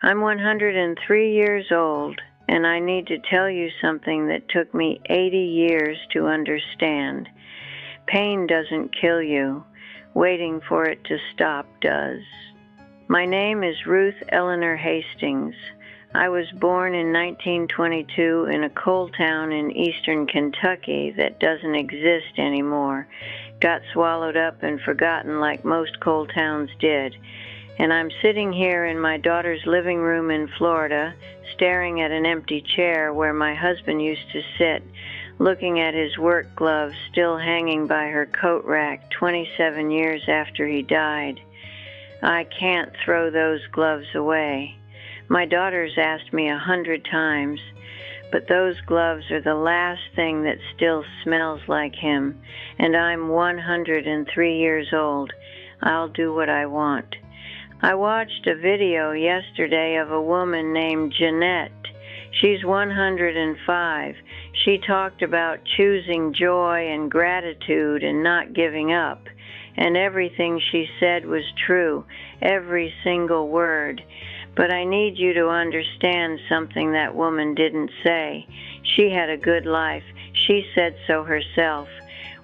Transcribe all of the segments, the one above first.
I'm 103 years old, and I need to tell you something that took me 80 years to understand. Pain doesn't kill you. Waiting for it to stop does. My name is Ruth Eleanor Hastings. I was born in 1922 in a coal town in eastern Kentucky that doesn't exist anymore. Got swallowed up and forgotten like most coal towns did. And I'm sitting here in my daughter's living room in Florida, staring at an empty chair where my husband used to sit, looking at his work gloves still hanging by her coat rack 27 years after he died. I can't throw those gloves away. My daughter's asked me 100 times, but those gloves are the last thing that still smells like him, and I'm 103 years old. I'll do what I want. I watched a video yesterday of a woman named Jeanette. She's 105. She talked about choosing joy and gratitude and not giving up. And everything she said was true, every single word. But I need you to understand something that woman didn't say. She had a good life. She said so herself.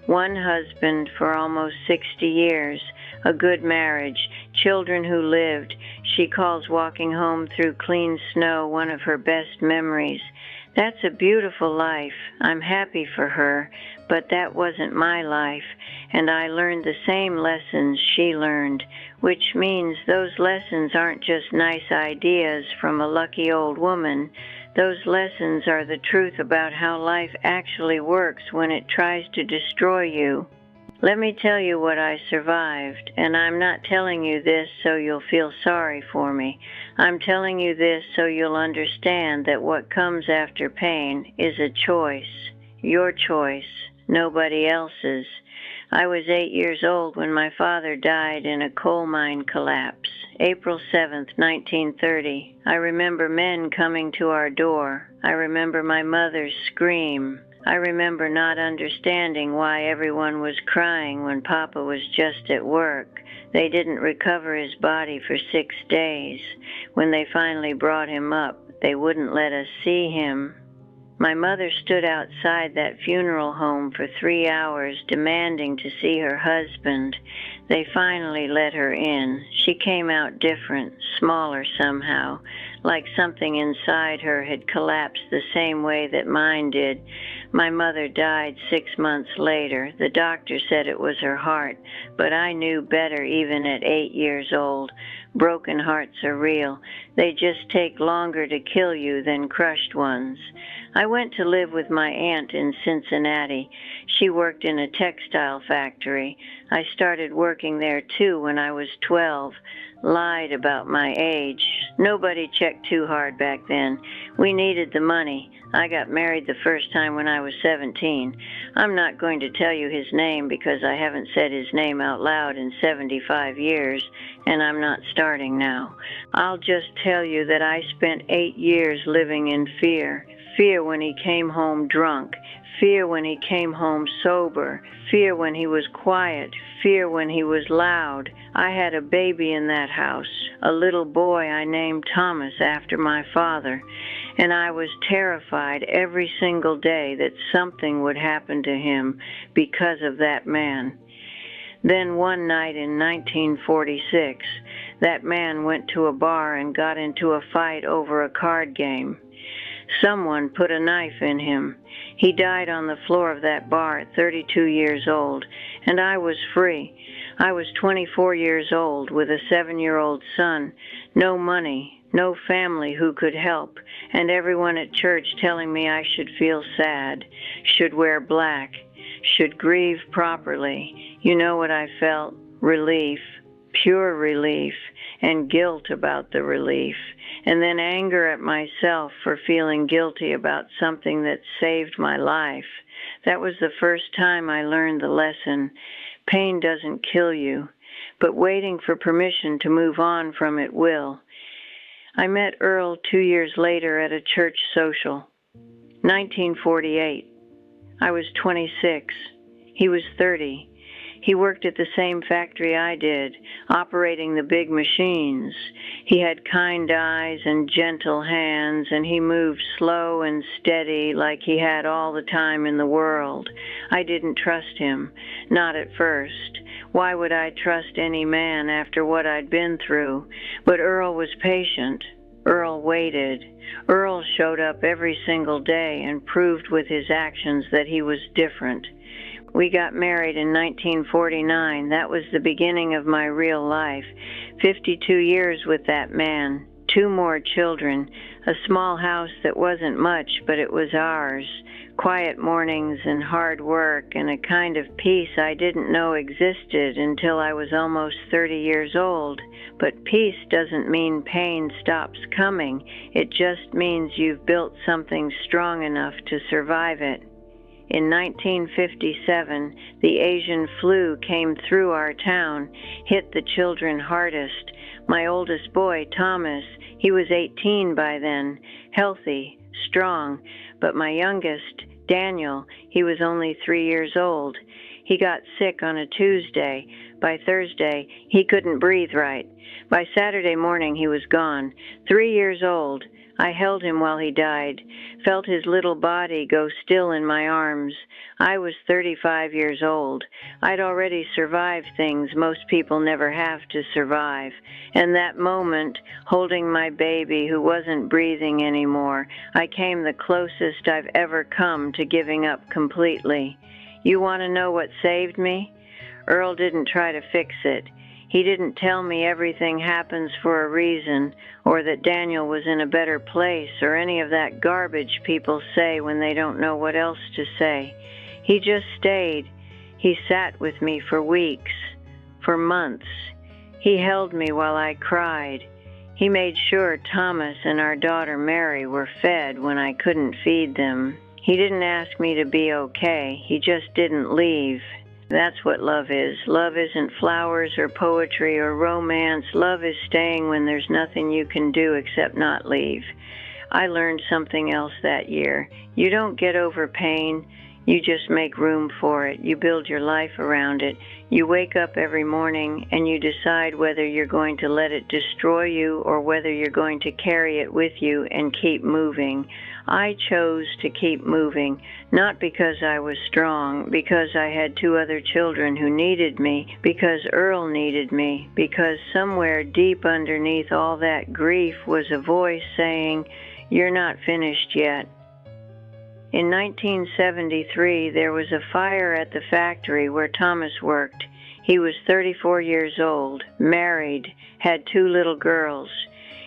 One husband for almost 60 years, a good marriage, children who lived. She calls walking home through clean snow one of her best memories. That's a beautiful life. I'm happy for her, but that wasn't my life, and I learned the same lessons she learned, which means those lessons aren't just nice ideas from a lucky old woman. Those lessons are the truth about how life actually works when it tries to destroy you. Let me tell you what I survived, and I'm not telling you this so you'll feel sorry for me. I'm telling you this so you'll understand that what comes after pain is a choice. Your choice, nobody else's. I was 8 years old when my father died in a coal mine collapse. April 7th, 1930. I remember men coming to our door. I remember my mother's scream. I remember not understanding why everyone was crying when Papa was just at work. They didn't recover his body for 6 days. When they finally brought him up, they wouldn't let us see him. My mother stood outside that funeral home for 3 hours demanding to see her husband. They finally let her in. She came out different, smaller somehow, like something inside her had collapsed the same way that mine did. My mother died 6 months later. The doctor said it was her heart, but I knew better even at 8 years old. Broken hearts are real. They just take longer to kill you than crushed ones. I went to live with my aunt in Cincinnati. She worked in a textile factory. I started working there too when I was 12. Lied about my age. Nobody checked too hard back then. We needed the money. I got married the first time when I was 17. I'm not going to tell you his name because I haven't said his name out loud in 75 years, and I'm not starting now. I'll just tell you that I spent 8 years living in fear. Fear when he came home drunk. Fear when he came home sober. Fear when he was quiet. Fear when he was loud. I had a baby in that house, a little boy I named Thomas after my father, and I was terrified every single day that something would happen to him because of that man. Then one night in 1946, that man went to a bar and got into a fight over a card game. Someone put a knife in him. He died on the floor of that bar at 32 years old, and I was free. I was 24 years old with a 7-year-old son, no money, no family who could help, and everyone at church telling me I should feel sad, should wear black, should grieve properly. You know what I felt? Relief, pure relief, and guilt about the relief. And then anger at myself for feeling guilty about something that saved my life. That was the first time I learned the lesson. Pain doesn't kill you, but waiting for permission to move on from it will. I met Earl 2 years later at a church social. 1948. I was 26. He was 30. He worked at the same factory I did, operating the big machines. He had kind eyes and gentle hands, and he moved slow and steady like he had all the time in the world. I didn't trust him, not at first. Why would I trust any man after what I'd been through? But Earl was patient. Earl waited. Earl showed up every single day and proved with his actions that he was different. We got married in 1949. That was the beginning of my real life. 52 years with that man, 2 more children, a small house that wasn't much, but it was ours, quiet mornings and hard work, and a kind of peace I didn't know existed until I was almost 30 years old. But peace doesn't mean pain stops coming. It just means you've built something strong enough to survive it. In 1957, the Asian flu came through our town, hit the children hardest. My oldest boy, Thomas, he was 18 by then, healthy, strong, but my youngest, Daniel, he was only 3 years old. He got sick on a Tuesday. By Thursday, he couldn't breathe right. By Saturday morning, he was gone. 3 years old. I held him while he died, felt his little body go still in my arms. I was 35 years old. I'd already survived things most people never have to survive. And that moment, holding my baby who wasn't breathing anymore, I came the closest I've ever come to giving up completely. You want to know what saved me? Earl didn't try to fix it. He didn't tell me everything happens for a reason, or that Daniel was in a better place, or any of that garbage people say when they don't know what else to say. He just stayed. He sat with me for weeks, for months. He held me while I cried. He made sure Thomas and our daughter Mary were fed when I couldn't feed them. He didn't ask me to be okay. He just didn't leave. That's what love is. Love isn't flowers or poetry or romance. Love is staying when there's nothing you can do except not leave. I learned something else that year. You don't get over pain. You just make room for it. You build your life around it. You wake up every morning and you decide whether you're going to let it destroy you or whether you're going to carry it with you and keep moving. I chose to keep moving, not because I was strong, because I had 2 other children who needed me, because Earl needed me, because somewhere deep underneath all that grief was a voice saying, "You're not finished yet." In 1973, there was a fire at the factory where Thomas worked. He was 34 years old, married, had 2 little girls.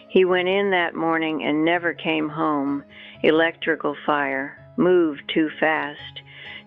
He went in that morning and never came home. Electrical fire, moved too fast.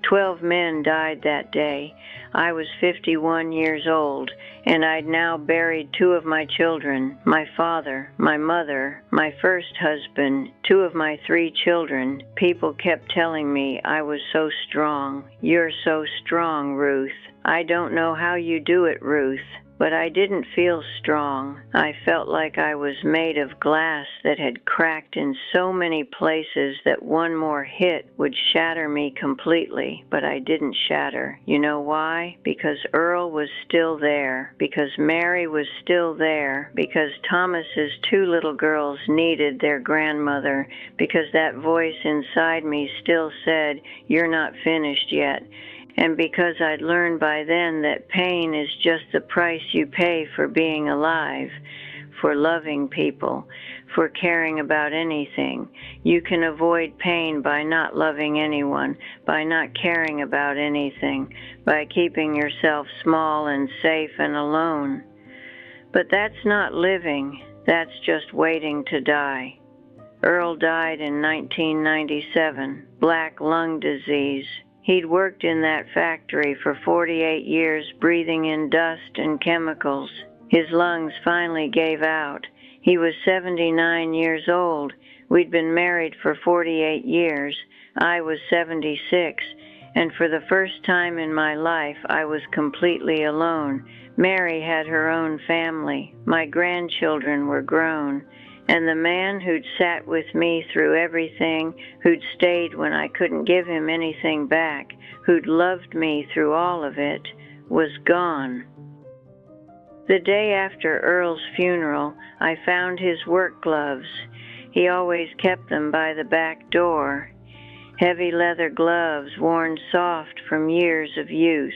12 men died that day. I was 51 years old, and I'd now buried 2 of my children, my father, my mother, my first husband, 2 of my 3 children. People kept telling me I was so strong. "You're so strong, Ruth." I don't know how you do it, Ruth. But I didn't feel strong. I felt like I was made of glass that had cracked in so many places that one more hit would shatter me completely. But I didn't shatter. You know why? Because Earl was still there. Because Mary was still there. Because Thomas's 2 little girls needed their grandmother. Because that voice inside me still said, "You're not finished yet." And because I'd learned by then that pain is just the price you pay for being alive, for loving people, for caring about anything. You can avoid pain by not loving anyone, by not caring about anything, by keeping yourself small and safe and alone. But that's not living. That's just waiting to die. Earl died in 1997, black lung disease. He'd worked in that factory for 48 years, breathing in dust and chemicals. His lungs finally gave out. He was 79 years old. We'd been married for 48 years. I was 76, and for the first time in my life, I was completely alone. Mary had her own family. My grandchildren were grown. And the man who'd sat with me through everything, who'd stayed when I couldn't give him anything back, who'd loved me through all of it, was gone. The day after Earl's funeral, I found his work gloves. He always kept them by the back door. Heavy leather gloves worn soft from years of use.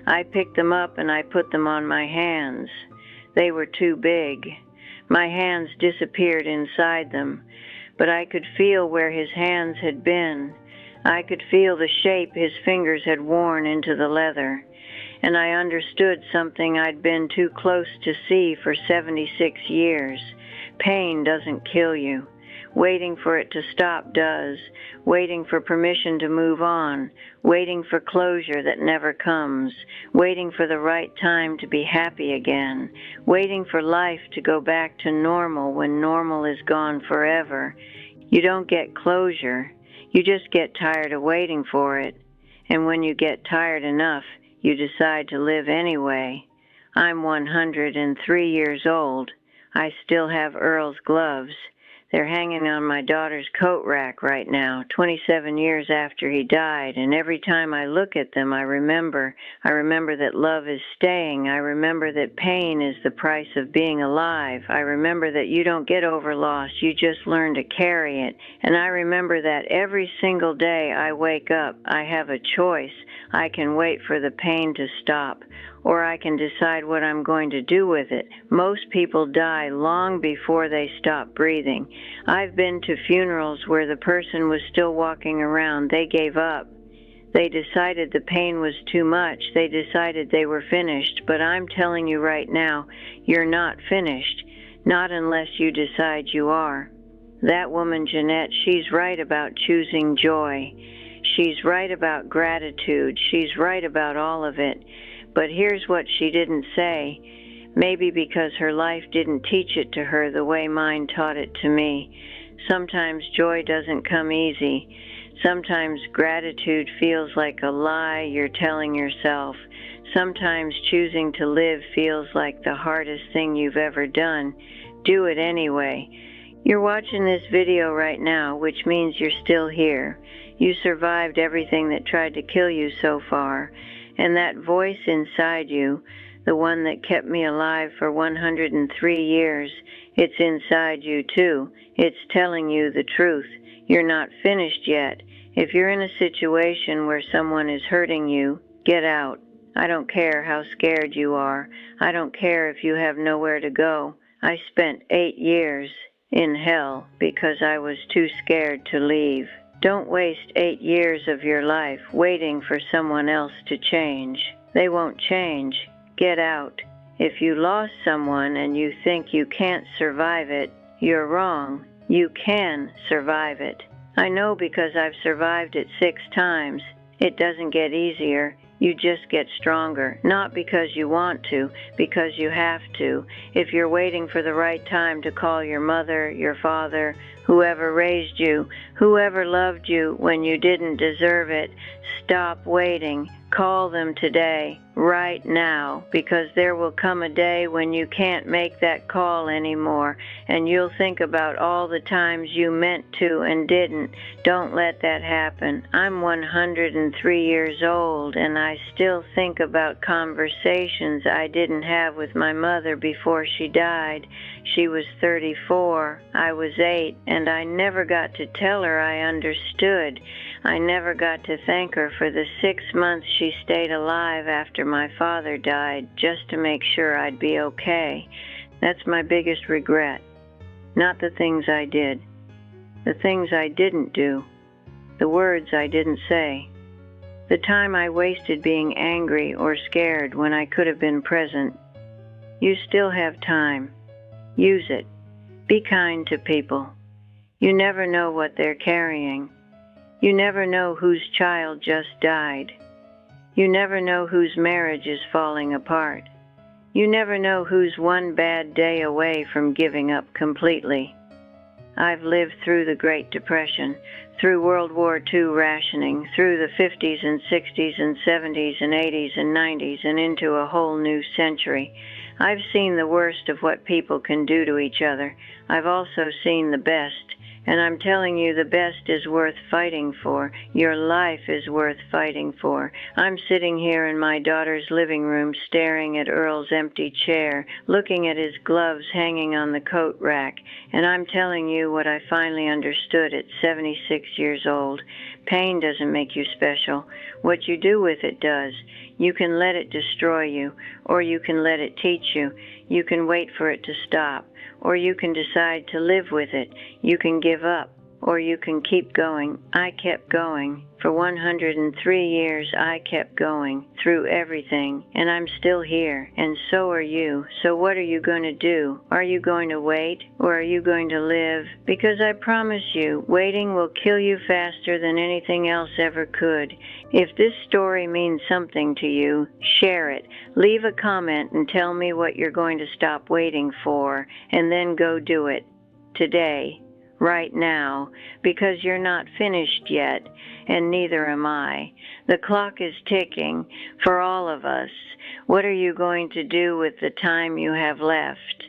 I picked them up and I put them on my hands. They were too big. My hands disappeared inside them, but I could feel where his hands had been. I could feel the shape his fingers had worn into the leather, and I understood something I'd been too close to see for 76 years. Pain doesn't kill you. Waiting for it to stop does. Waiting for permission to move on. Waiting for closure that never comes. Waiting for the right time to be happy again. Waiting for life to go back to normal when normal is gone forever. You don't get closure. You just get tired of waiting for it. And when you get tired enough, you decide to live anyway. I'm 103 years old. I still have Earl's gloves. They're hanging on my daughter's coat rack right now, 27 years after he died, and every time I look at them, I remember that love is staying. I remember that pain is the price of being alive. I remember that you don't get over loss, you just learn to carry it. And I remember that every single day I wake up, I have a choice. I can wait for the pain to stop, or I can decide what I'm going to do with it. Most people die long before they stop breathing. I've been to funerals where the person was still walking around. They gave up. They decided the pain was too much. They decided they were finished. But I'm telling you right now, you're not finished. Not unless you decide you are. That woman, Jeanette, she's right about choosing joy. She's right about gratitude. She's right about all of it. But here's what she didn't say. Maybe because her life didn't teach it to her the way mine taught it to me. Sometimes joy doesn't come easy. Sometimes gratitude feels like a lie you're telling yourself. Sometimes choosing to live feels like the hardest thing you've ever done. Do it anyway. You're watching this video right now, which means you're still here. You survived everything that tried to kill you so far. And that voice inside you, the one that kept me alive for 103 years, it's inside you too. It's telling you the truth. You're not finished yet. If you're in a situation where someone is hurting you, get out. I don't care how scared you are. I don't care if you have nowhere to go. I spent 8 years in hell because I was too scared to leave. Don't waste 8 years of your life waiting for someone else to change. They won't change. Get out. If you lost someone and you think you can't survive it, you're wrong. You can survive it. I know because I've survived it 6 times. It doesn't get easier. You just get stronger, not because you want to, because you have to. If you're waiting for the right time to call your mother, your father, whoever raised you, whoever loved you when you didn't deserve it, stop waiting. Call them today, right now, because there will come a day when you can't make that call anymore, and you'll think about all the times you meant to and didn't. Don't let that happen. I'm 103 years old, and I still think about conversations I didn't have with my mother before she died. She was 34, I was 8, and I never got to tell her I understood. I never got to thank her for the 6 months she stayed alive after my father died, just to make sure I'd be okay. That's my biggest regret. Not the things I did. The things I didn't do. The words I didn't say. The time I wasted being angry or scared when I could have been present. You still have time. Use it. Be kind to people. You never know what they're carrying. You never know whose child just died. You never know whose marriage is falling apart. You never know who's one bad day away from giving up completely. I've lived through the Great Depression, through World War II rationing, through the 50s and 60s and 70s and 80s and 90s, and into a whole new century. I've seen the worst of what people can do to each other. I've also seen the best. And I'm telling you, the best is worth fighting for. Your life is worth fighting for. I'm sitting here in my daughter's living room staring at Earl's empty chair, looking at his gloves hanging on the coat rack, and I'm telling you what I finally understood at 76 years old. Pain doesn't make you special. What you do with it does. You can let it destroy you, or you can let it teach you. You can wait for it to stop, or you can decide to live with it. You can give up, or you can keep going. I kept going. For 103 years, I kept going through everything, and I'm still here, and so are you. So what are you going to do? Are you going to wait, or are you going to live? Because I promise you, waiting will kill you faster than anything else ever could. If this story means something to you, share it. Leave a comment and tell me what you're going to stop waiting for, and then go do it. Today. Right now, because you're not finished yet, and neither am I. The clock is ticking for all of us. What are you going to do with the time you have left?